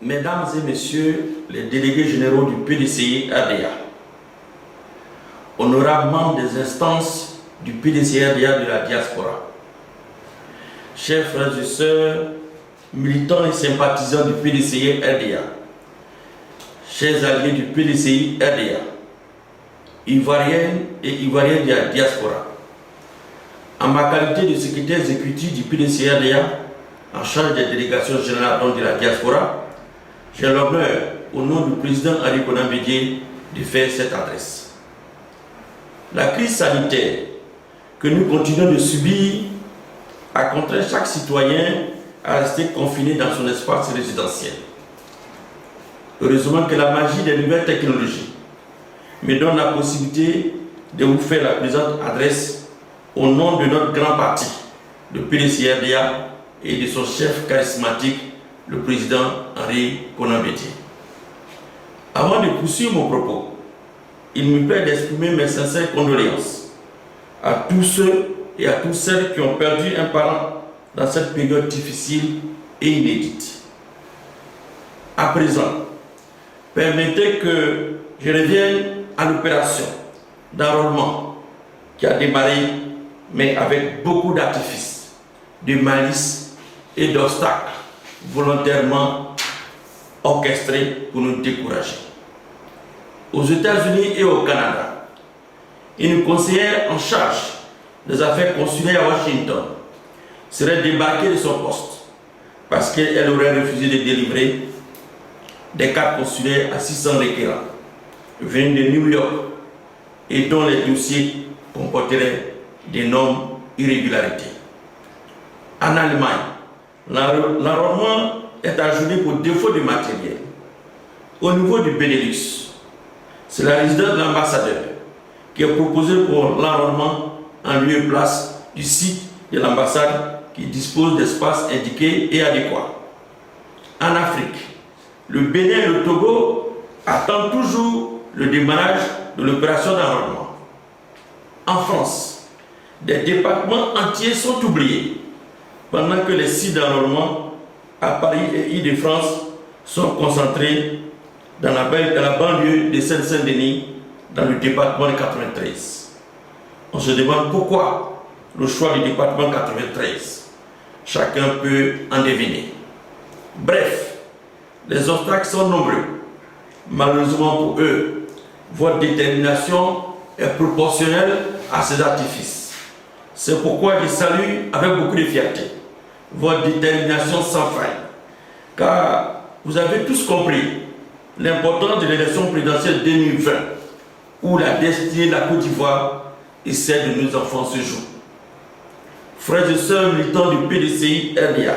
Mesdames et Messieurs les délégués généraux du PDCI-RDA, honorables membres des instances du PDCI-RDA de la diaspora, chers frères et sœurs, militants et sympathisants du PDCI-RDA, chers alliés du PDCI-RDA, Ivoiriennes et Ivoiriens de la diaspora, en ma qualité de secrétaire exécutif du PDCI-RDA, en charge des délégations générales de la diaspora, j'ai l'honneur, au nom du président Henri Konan Bédié, de faire cette adresse. La crise sanitaire que nous continuons de subir a contraint chaque citoyen à rester confiné dans son espace résidentiel. Heureusement que la magie des nouvelles technologies me donne la possibilité de vous faire la présente adresse au nom de notre grand parti, le PDCI-RDA, et de son chef charismatique, le président Henri Konan Bédié. Avant de poursuivre mon propos, il me plaît d'exprimer mes sincères condoléances à tous ceux et à toutes celles qui ont perdu un parent dans cette période difficile et inédite. À présent, permettez que je revienne à l'opération d'enrôlement qui a démarré, mais avec beaucoup d'artifices, de malice et d'obstacles volontairement orchestrés pour nous décourager. Aux États-Unis et au Canada, une conseillère en charge des affaires consulaires à Washington serait débarquée de son poste parce qu'elle aurait refusé de délivrer des cartes consulaires à 600 requérants venus de New York et dont les dossiers comporteraient d'énormes irrégularités. En Allemagne, l'enrôlement est ajourné pour défaut de matériel. Au niveau du Benelux, c'est la résidence de l'ambassadeur qui est proposée pour l'enrôlement en lieu et place du site de l'ambassade qui dispose d'espaces indiqués et adéquats. En Afrique, le Bénin et le Togo attendent toujours le démarrage de l'opération d'enrôlement. En France, des départements entiers sont oubliés pendant que les sites d'enrôlement à Paris et Île-de-France sont concentrés dans la banlieue de Seine-Saint-Denis, dans le département de 93. On se demande pourquoi le choix du département 93. Chacun peut en deviner. Bref, les obstacles sont nombreux. Malheureusement pour eux, votre détermination est proportionnelle à ces artifices. C'est pourquoi je salue avec beaucoup de fierté votre détermination sans faille, car vous avez tous compris l'importance de l'élection présidentielle 2020, où la destinée de la Côte d'Ivoire et celle de nos enfants se joue. Frères et sœurs militants du PDCI-RDA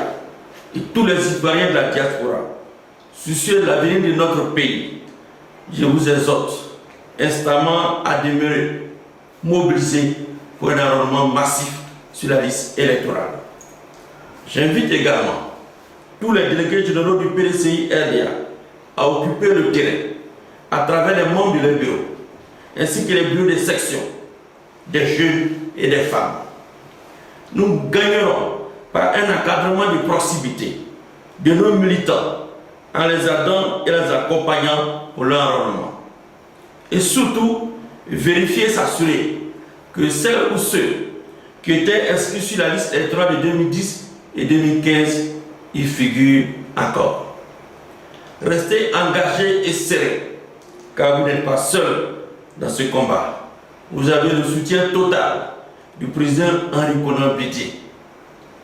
et tous les Ivoiriens de la diaspora, soucieux de l'avenir de notre pays, je vous exhorte instamment à demeurer mobilisés pour un enrôlement massif sur la liste électorale. J'invite également tous les délégués généraux du PDCI-RDA à occuper le terrain à travers les membres de leur bureau, ainsi que les bureaux des sections, des jeunes et des femmes. Nous gagnerons par un encadrement de proximité de nos militants en les aidant et les accompagnant pour leur enrôlement. Et surtout, vérifier et s'assurer que celles ou ceux qui étaient inscrits sur la liste électorale de 2010 et 2015 y figurent encore. Restez engagés et serrés, car vous n'êtes pas seuls dans ce combat. Vous avez le soutien total du président Henri Konan Bédié.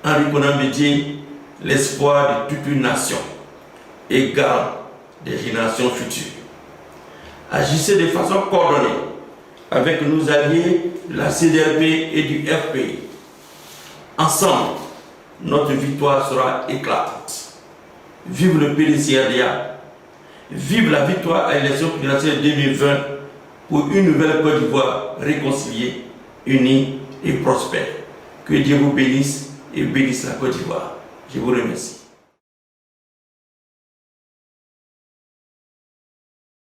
Henri Konan Bédié, l'espoir de toute une nation et garant des générations futures. Agissez de façon coordonnée avec nos alliés de la CDRP et du FPI. Ensemble, notre victoire sera éclatante. Vive le PDCI-RDA, vive la victoire à l'élection présidentielle 2020 pour une nouvelle Côte d'Ivoire réconciliée, unie et prospère. Que Dieu vous bénisse et bénisse la Côte d'Ivoire. Je vous remercie.